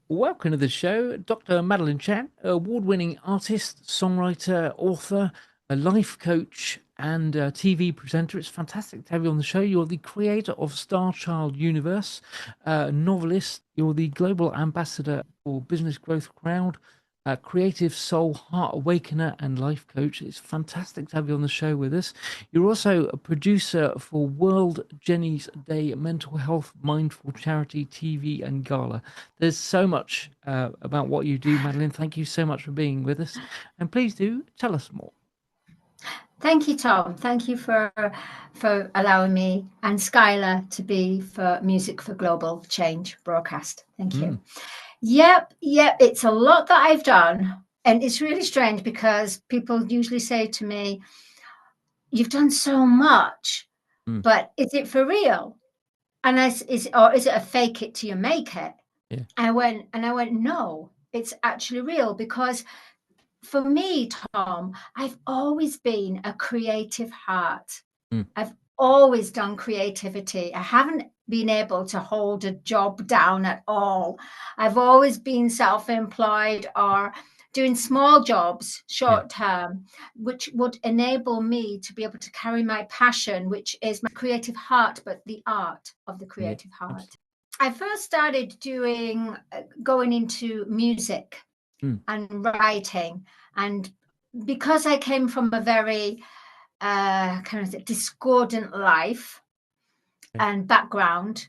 Welcome to the show, Dr. Madelene Chan, award-winning artist, songwriter, author, a life coach, and a TV presenter. It's fantastic to have you on the show. You're the creator of Star Child Universe, novelist. You're the global ambassador for Business Growth Crowd, Creative Soul Heart Awakener, and life coach. It's fantastic to have you on the show with us. You're also a producer for World Jenny's Day Mental Health Mindful Charity TV and Gala. There's so much about what you do, Madelene. Thank you so much for being with us. And please do tell us more. Thank you, Tom. Thank you for allowing me and Skyler to be for Music for Global Change broadcast. Thank you. Yep. It's a lot that I've done. And it's really strange because people usually say to me, you've done so much, but is it for real? And is it a fake it till you make it? Yeah. I went, no, it's actually real, because for me, Tom, I've always been a creative heart. I've always done creativity. I haven't been able to hold a job down at all. I've always been self-employed or doing small jobs, short term, which would enable me to be able to carry my passion, which is my creative heart, but the art of the creative heart. I first started going into music and writing. And because I came from a very kind of discordant life and background,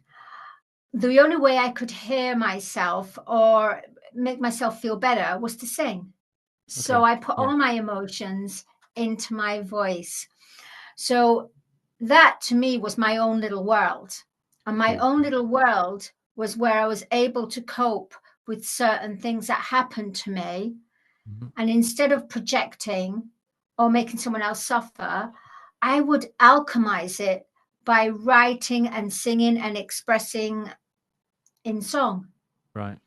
the only way I could hear myself or make myself feel better was to sing. So I put all my emotions into my voice. So that to me was my own little world. And my own little world was where I was able to cope with certain things that happened to me. And instead of projecting or making someone else suffer, I would alchemize it by writing and singing and expressing in song. Right.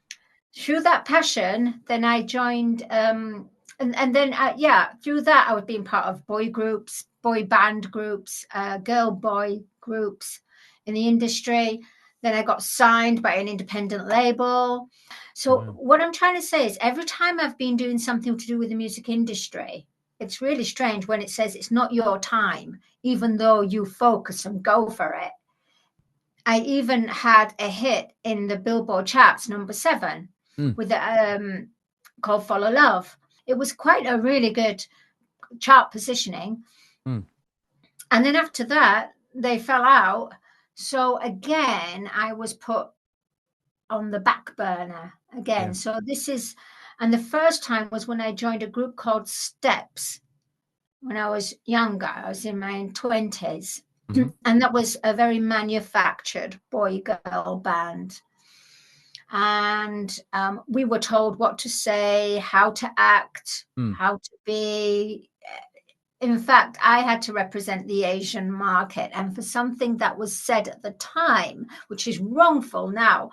Through that passion, then I joined, and then, through that, I was being part of boy groups, boy band groups, girl boy groups in the industry. Then I got signed by an independent label. So what I'm trying to say is every time I've been doing something to do with the music industry, it's really strange when it says it's not your time, even though you focus and go for it. I even had a hit in the Billboard charts, #7, with called Follow Love. It was quite a really good chart positioning. And then after that, they fell out. So again, I was put on the back burner again. So and the first time was when I joined a group called Steps when I was younger. I was in my 20s. And that was a very manufactured boy-girl band. And we were told what to say, how to act, how to be. In fact, I had to represent the Asian market. And for something that was said at the time, which is wrongful now,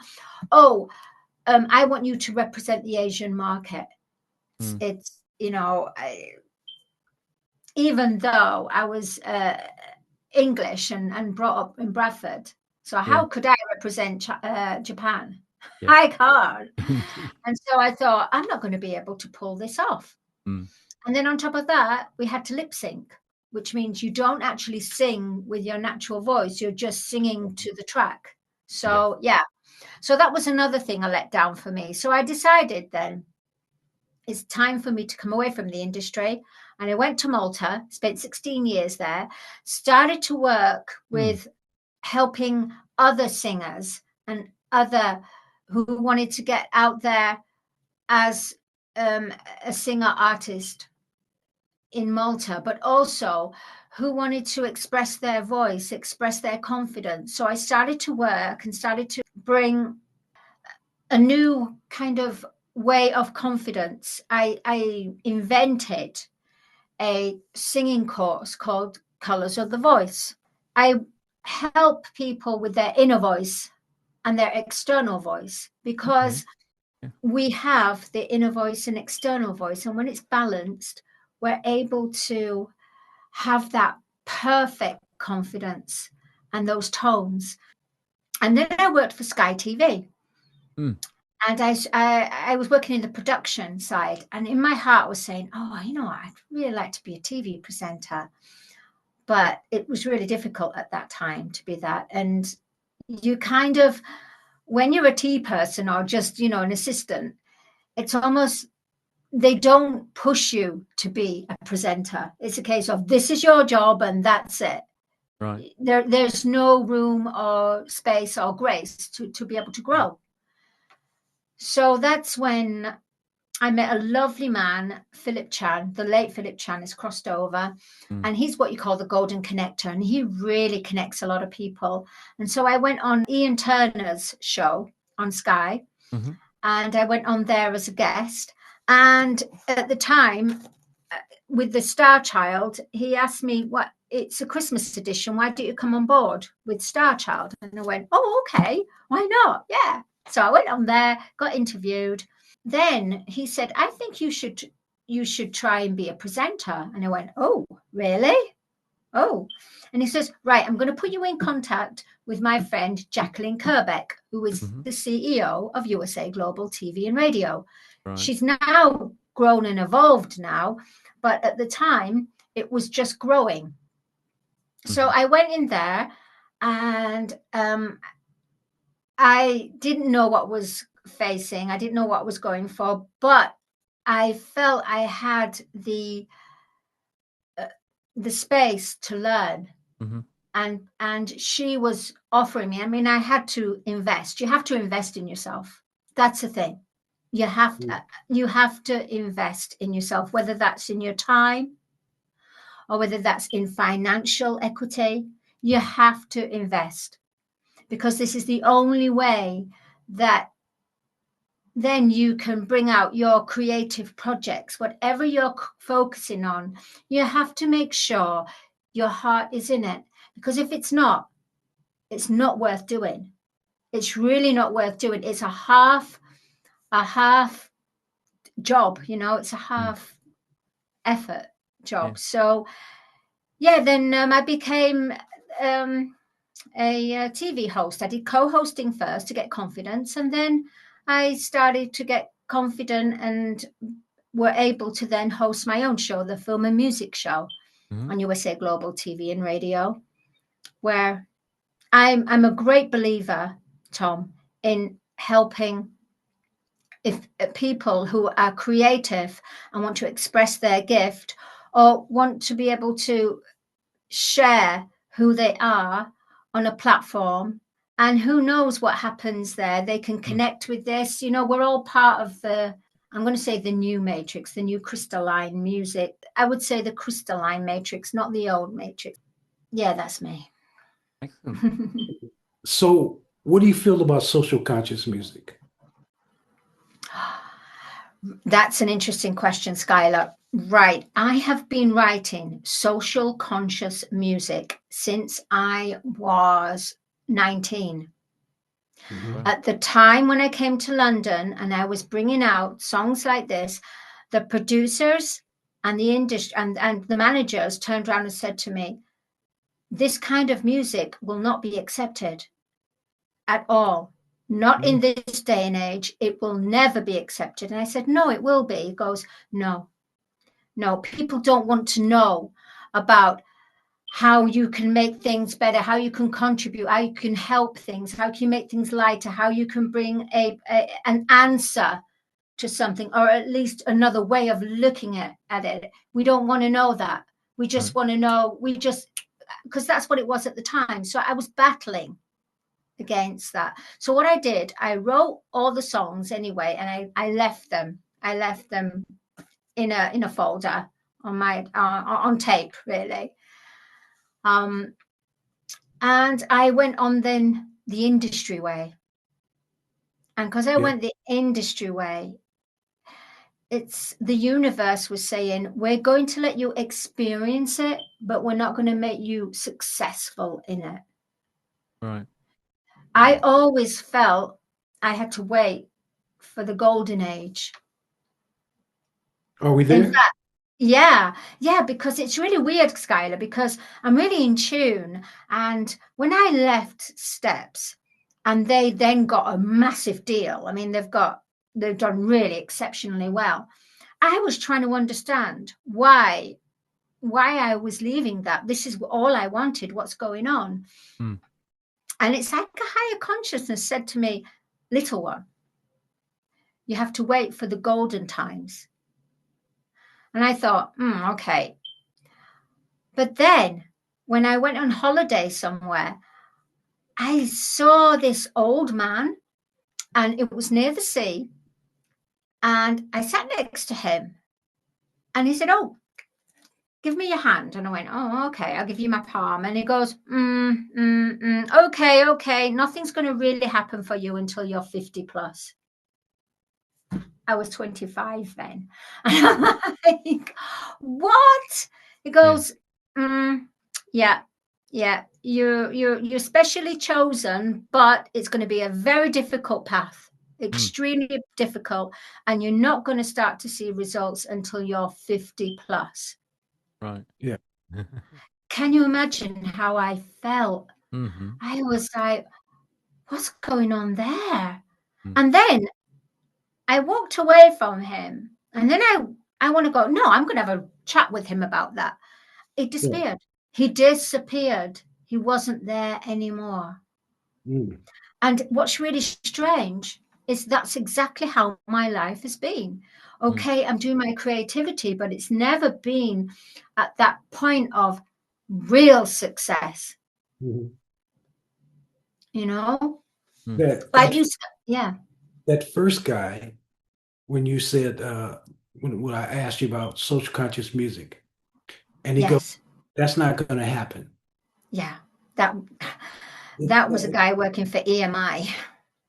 I want you to represent the Asian market. It's, even though I was English and brought up in Bradford. So how could I represent Japan? I can't. And so I thought, I'm not going to be able to pull this off. And then on top of that, we had to lip sync, which means you don't actually sing with your natural voice. You're just singing to the track. So, So that was another thing a letdown for me. So I decided then it's time for me to come away from the industry. And I went to Malta, spent 16 years there, started to work with helping other singers and other who wanted to get out there as a singer artist in Malta, but also who wanted to express their voice, express their confidence. So I started to work and started to bring a new kind of way of confidence. I invented a singing course called Colors of the Voice. I help people with their inner voice and their external voice, because we have the inner voice and external voice. And when it's balanced, we're able to have that perfect confidence and those tones. And then I worked for Sky TV. And I was working in the production side, and in my heart I was saying, oh, you know, I'd really like to be a TV presenter. But it was really difficult at that time to be that. And you kind of, when you're a tea person or just, you know, an assistant, it's almost, they don't push you to be a presenter. It's a case of, this is your job and that's it. Right. There's no room or space or grace to be able to grow. So that's when I met a lovely man, Philip Chan. The late Philip Chan has crossed over, and he's what you call the golden connector, and he really connects a lot of people. And so I went on Ian Turner's show on Sky, and I went on there as a guest. And at the time, with the Star Child, he asked me, "What? It's a Christmas edition. Why don't you come on board with Star Child?" And I went, "Oh, okay. Why not? Yeah." So I went on there, got interviewed. Then he said, "I think you should try and be a presenter." And I went, "Oh, really? Oh." And he says, "Right, I'm going to put you in contact with my friend Jacqueline Kerbeck, who is the CEO of USA Global TV and Radio." Right. She's now grown and evolved now, but at the time it was just growing. So I went in there, and I didn't know what was facing. I didn't know what I was going for, but I felt I had the space to learn. And she was offering me, I mean, I had to invest. You have to invest in yourself. That's the thing. You have to invest in yourself, whether that's in your time or whether that's in financial equity. You have to invest, because this is the only way that then you can bring out your creative projects, whatever you're focusing on. You have to make sure your heart is in it, because if it's not worth doing. It's really not worth doing. It's a half job, you know, it's a half effort job. Yeah. So yeah, then I became a TV host. I did co-hosting first to get confidence, and then I started to get confident and were able to then host my own show, the Film and Music Show, on USA Global TV and Radio, where I'm a great believer, Tom, in helping people who are creative and want to express their gift or want to be able to share who they are on a platform. And who knows what happens there. They can connect with this. You know, we're all part of I'm going to say the new matrix, the new crystalline music. I would say the crystalline matrix, not the old matrix. Yeah, that's me. Excellent. So what do you feel about social conscious music? That's an interesting question, Skyler. Right. I have been writing social conscious music since I was 19. At the time when I came to London and I was bringing out songs like this, the producers and the industry and the managers turned around and said to me, "This kind of music will not be accepted at all. Not in this day and age. It will never be accepted." And I said, "No, it will be." He goes, No, people don't want to know about how you can make things better, how you can contribute, how you can help things, how can you make things lighter, how you can bring an answer to something, or at least another way of looking at it. We don't want to know that. We just want to know, because that's what it was at the time. So I was battling against that. So what I did, I wrote all the songs anyway, and I left them in a folder on my on tape, really. And I went on then the industry way. And because I went the industry way, it's the universe was saying, "We're going to let you experience it, but we're not going to make you successful in it." Right. I always felt I had to wait for the golden age. Are we there? Yeah, because it's really weird, Skyler, because I'm really in tune. And when I left Steps, and they then got a massive deal. I mean, they've done really exceptionally well. I was trying to understand why I was leaving that. This is all I wanted. What's going on? Mm. And it's like a higher consciousness said to me, little one, you have to wait for the golden times. And I thought, okay. But then when I went on holiday somewhere, I saw this old man, and it was near the sea. And I sat next to him, and he said, oh, give me your hand. And I went, oh, okay, I'll give you my palm. And he goes, okay, nothing's going to really happen for you until you're 50 plus. I was 25 then. And I'm like, what? He goes, yeah, you're specially chosen, but it's going to be a very difficult path, extremely difficult, and you're not going to start to see results until you're 50 plus. Right. Yeah. Can you imagine how I felt? Mm-hmm. I was like, what's going on there? And then I walked away from him, and then I want to go, no, I'm going to have a chat with him about that. It disappeared. Yeah. He disappeared. He wasn't there anymore. And what's really strange is that's exactly how my life has been. Okay, I'm doing my creativity, but it's never been at that point of real success. You know? That first guy, when you said, when I asked you about social conscious music, and he goes, that's not going to happen. Yeah, that was a guy working for EMI.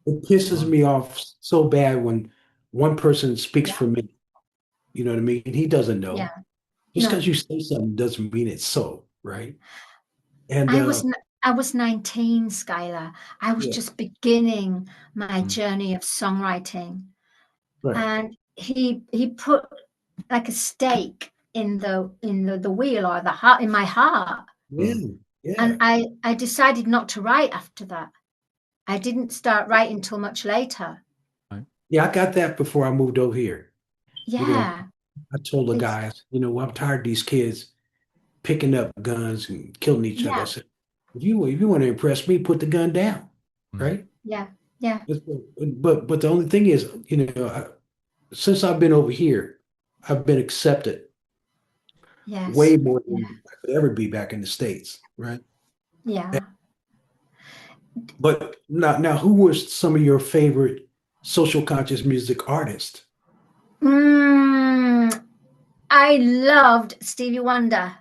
It pisses me off so bad when one person speaks for me. You know what I mean? And he doesn't know. Yeah. Just because you say something doesn't mean it's so, right? And I was 19, Skyler. I was just beginning my journey of songwriting. Right. And he put like a stake in the wheel or the heart, in my heart. Yeah. And I decided not to write after that. I didn't start writing until much later. Yeah, I got that before I moved over here. Yeah. You know, I told the guys, I'm tired of these kids picking up guns and killing each other. I said, if you want to impress me, put the gun down, right? Yeah. But the only thing is, since I've been over here, I've been accepted way more than I could ever be back in the States, right? Yeah. But now, who was some of your favorite social conscious music artists? I loved Stevie Wonder.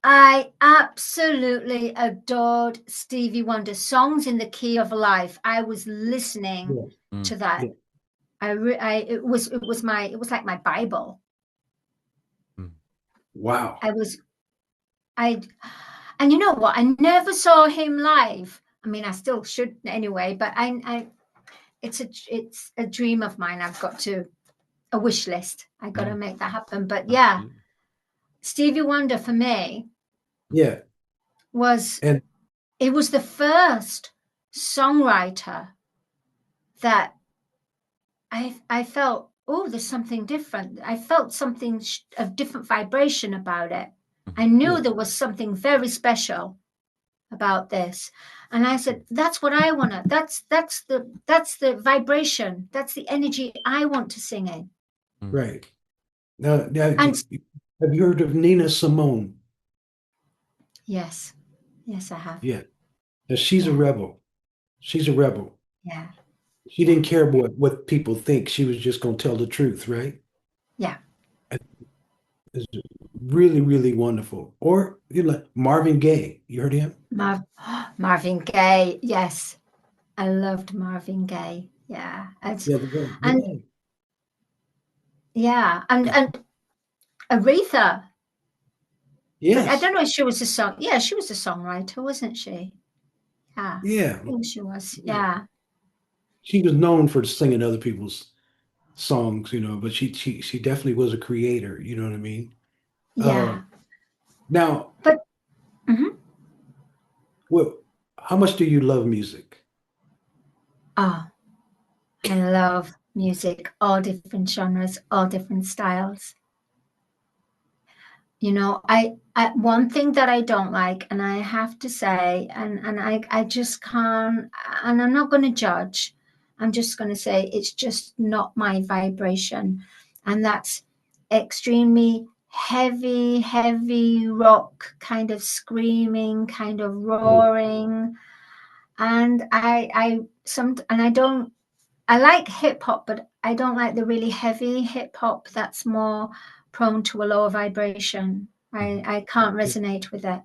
I absolutely adored Stevie Wonder's songs in the key of life. I was listening to that. Yeah. It was like my Bible. Wow. And you know what? I never saw him live. I mean, I still should anyway, but it's a dream of mine. I've got a wish list. I got to make that happen. But yeah, Stevie Wonder for me. Yeah. It was the first songwriter that I felt, oh, there's something different. I felt something of different vibration about it. I knew there was something very special about this. And I said, that's what I want to, that's the vibration. That's the energy I want to sing in. Right. Now have you heard of Nina Simone? Yes, I have. Yeah. Now, she's a rebel. She's a rebel. Yeah. She didn't care what people think. She was just going to tell the truth, right? Yeah. It's really, really wonderful. Or Marvin Gaye. You heard of him? Marvin Gaye. Yes. I loved Marvin Gaye. Yeah. And Aretha. Yes. But I don't know if she was a song. Yeah, she was a songwriter, wasn't she? Yeah. Yeah. I think she was. Yeah. She was known for singing other people's songs, but she definitely was a creator, you know what I mean? Yeah. Now, but how much do you love music? Oh, I love music, all different genres, all different styles. You know, I one thing that I don't like, and I have to say, and I just can't, and I'm not going to judge. I'm just going to say it's just not my vibration, and that's extremely heavy rock, kind of screaming, kind of roaring, and I like hip hop, but I don't like the really heavy hip hop that's more prone to a lower vibration. I can't resonate with it.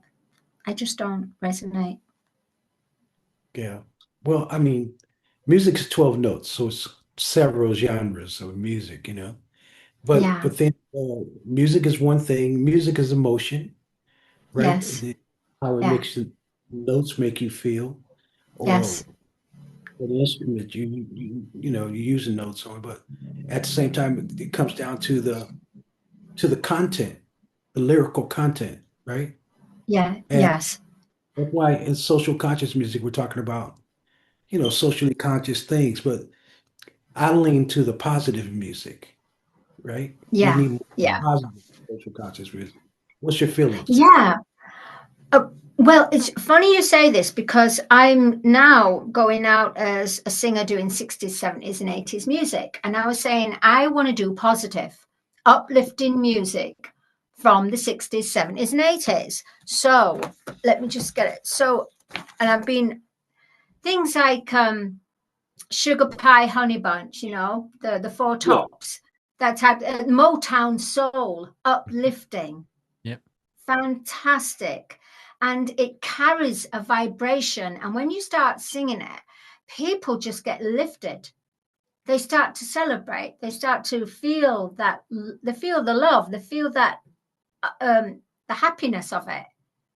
I just don't resonate. Yeah. Well, I mean, music is 12 notes, so it's several genres of music, you know. But Yeah. but then music is one thing. Music is emotion, right? Yes. How it Yeah. makes the notes make you feel, or Yes. an instrument you know you use the notes on. But at the same time, it comes down to the content, the lyrical content, right? Yeah. And Yes. that's why in social conscious music, we're talking about, you know, socially conscious things, but I lean to the positive music, right? We Yeah. need more Yeah. positive social conscious music. What's your feelings? Yeah. Uh, well, it's funny you say this because I'm now going out as a singer doing 60s, 70s, and 80s music. And I was saying I want to do positive, uplifting music from the 60s, 70s, and 80s. So let me just get it. So, and I've been things like Sugar Pie Honey Bunch, you know, the Four Yeah. Tops, that type, Motown Soul, uplifting. Yep. Fantastic. And it carries a vibration. And when you start singing it, people just get lifted. They start to celebrate. They start to feel that, they feel the love, they feel that, the happiness of it,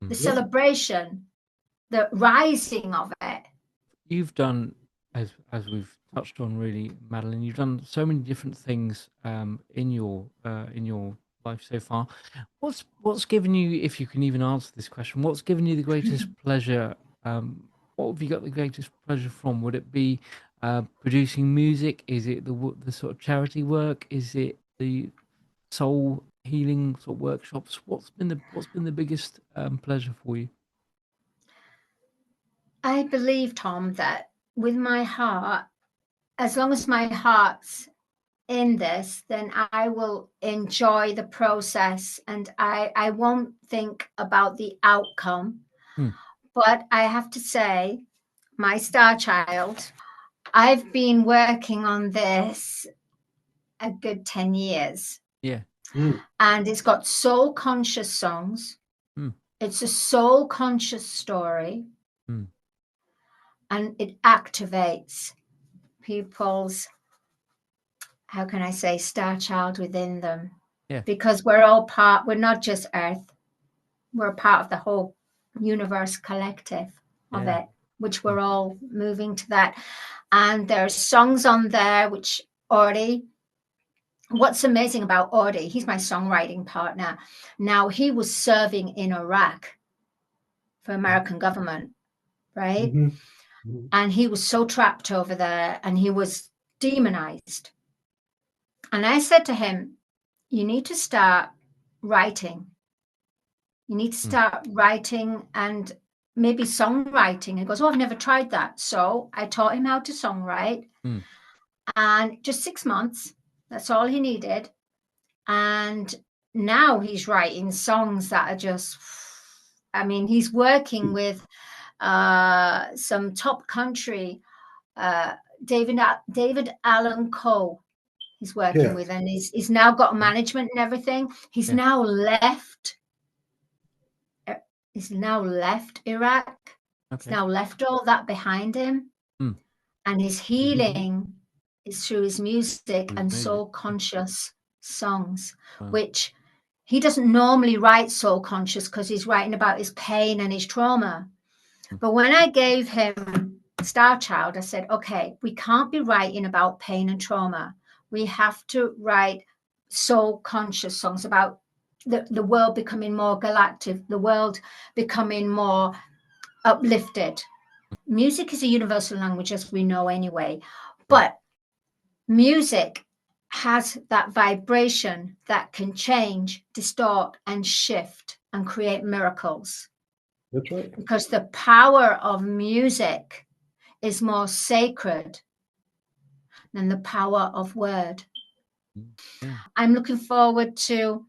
the Yeah. celebration, the rising of it. You've done, as we've touched on, really, Madeline. You've done so many different things in your life so far. What's given you, if you can even answer this question, what's given you the greatest pleasure? What have you got the greatest pleasure from? Would it be producing music? Is it the sort of charity work? Is it the soul healing sort of workshops? What's been the biggest pleasure for you? I believe, Tom, that with my heart, as long as my heart's in this, then I will enjoy the process and I won't think about the outcome. But I have to say, my star child, I've been working on this a good 10 years. Yeah. And it's got soul conscious songs. It's a soul conscious story. And it activates people's, how can I say, star child within them. Yeah. Because we're not just Earth, we're part of the whole universe collective of it, which we're all moving to that. And there's songs on there which Audie, what's amazing about Audie, he's my songwriting partner. Now, he was serving in Iraq for American government, right? And he was so trapped over there and he was demonized. And I said to him, you need to start writing. You need to start writing and maybe songwriting. He goes, oh, I've never tried that. So I taught him how to songwrite. And just 6 months, that's all he needed. And now he's writing songs that are just, I mean, he's working with some top country, David Allen Coe. He's working with, and he's now got management and everything. He's now left. He's now left Iraq. He's now left all that behind him, and his healing is through his music and soul conscious songs, which he doesn't normally write soul conscious because he's writing about his pain and his trauma. But when I gave him Star Child, I said, okay, we can't be writing about pain and trauma. We have to write soul conscious songs about the world becoming more galactic, the world becoming more uplifted. Music is a universal language, as we know anyway, but music has that vibration that can change, distort, and shift and create miracles. That's right. Because the power of music is more sacred than the power of word. Yeah. I'm looking forward to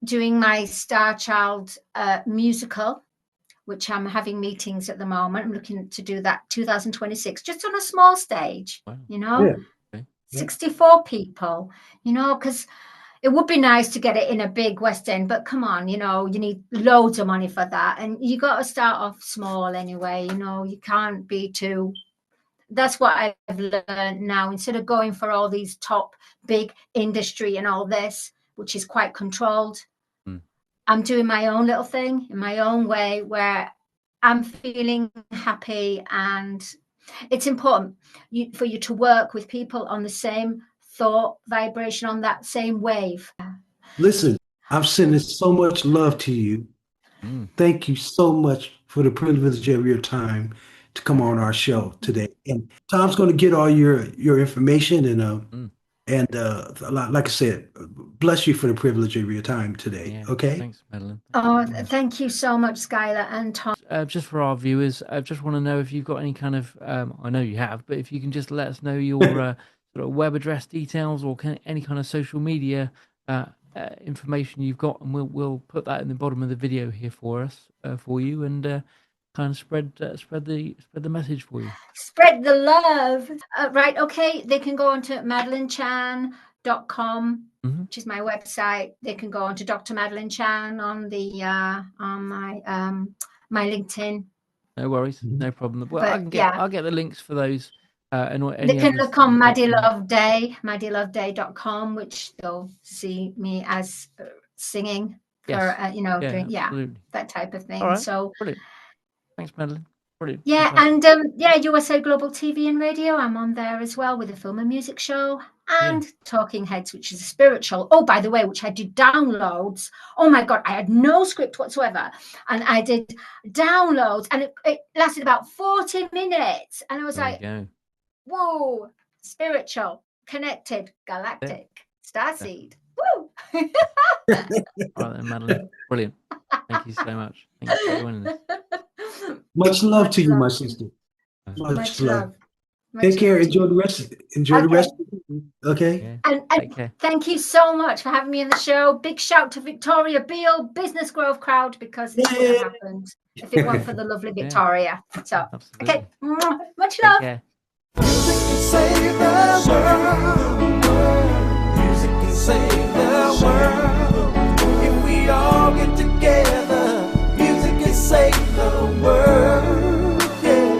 doing my Star Child musical, which I'm having meetings at the moment. I'm looking to do that 2026, just on a small stage, you know, Yeah. 64 people, you know, because it would be nice to get it in a big West End, but come on, you know, you need loads of money for that. And you got to start off small anyway, you know, you can't be too. That's what I've learned now. Instead of going for all these top big industry and all this, which is quite controlled, I'm doing my own little thing in my own way where I'm feeling happy. And it's important for you to work with people on the same thought vibration, on that same wave. Listen, I'm sending so much love to you. Thank you so much for the privilege of your time to come on our show today. And Tom's going to get all your information and like I said, bless you for the privilege of your time today. Yeah. Okay. Thanks, Madelene. Thank you so much, Skyler and Tom. Just for our viewers, I just want to know if you've got any kind of, I know you have, but if you can just let us know your sort of web address details or any kind of social media information you've got, and we'll put that in the bottom of the video here for us, for you, and kind of spread the message for you. Spread the love. Right, okay. They can go on to madelenechan.com, which is my website. They can go on to Dr. Madelene Chan on the on my LinkedIn. No worries, no problem. Well, I'll get the links for those. And they can look on Maddie Love Day, maddieloveday.com, which they'll see me as singing for doing that type of thing. Right. So brilliant. Thanks, Madelene. Brilliant. Yeah, and USA Global TV and Radio. I'm on there as well with a film and music show, and Talking Heads, which is a spiritual. Oh, by the way, which I did downloads. Oh my God, I had no script whatsoever, and I did downloads, and it lasted about 40 minutes, and I was like, whoa, spiritual, connected, galactic, starseed. Woo! All right then, Madelene. Brilliant. Thank you so much. Thank you for joining us. Much love to you, my sister. Much love. Take care. Enjoy the rest. Enjoy the rest. Okay. And thank you so much for having me in the show. Big shout to Victoria Beale, Business Grove crowd, because this would have happened if it weren't for the lovely Victoria. So, okay. Much love. Music can save the world. Music can save the world. If we all get together, music can save the world. Yeah.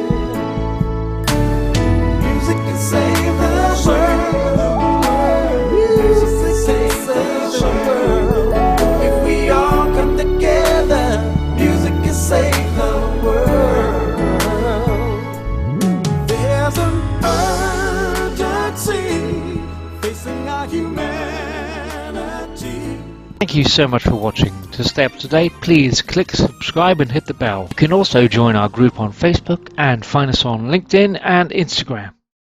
Music can save the world. Music can save the world. If we all come together, music can save the world. There's an urgency facing our humanity. Thank you so much for watching. To stay up to date, please click subscribe and hit the bell. You can also join our group on Facebook and find us on LinkedIn and Instagram.